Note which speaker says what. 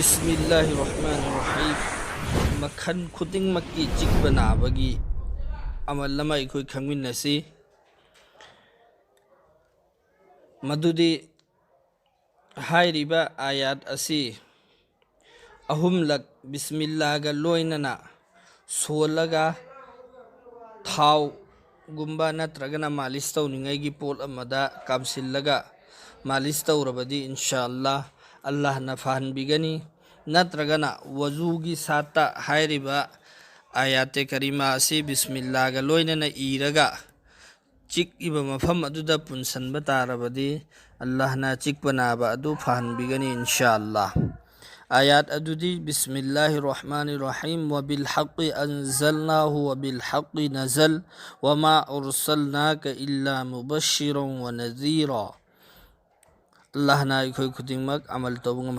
Speaker 1: बिस्मिल्लाहिर्रहमानिर्रहीम मखन खुदिंग मक्की चिक बनाबगी अमल लमा इखोई खंगमिन्नसी मदुदी हाइरिबा आयात असी अहुमलक बिस्मिल्लाहगा लोइनना सोलगा थाव गुम्बा नत्रगना मालिश तौनिंगैगी पोट अमदा कामसिल्लगा मालिश तौरबदी इंशाअल्लाह अल्लाह ना फहनबिगनी नत्रगना वजूगी साता हाइरिबा आयाते करीमा असी बिस्मिल्लाहगा लोइनना इरगा चिक इबा मफम अदुदा पुनसनबा तारबदी अल्लाह ना चिक बनाबा अदु फहनबिगनी इंशाअल्लाह आयात अदुदी बिस्मिल्लाहिर्रहमानिर्रहीम व बिल हक़्क़ि अंज़लनाहु व बिल हक़्क़ि नज़ल व मा उरसलनाका इल्ला मुबश्शिरन व नज़ीरा अल्लाह ना इखोई खुदिंगमक अमल तौबंग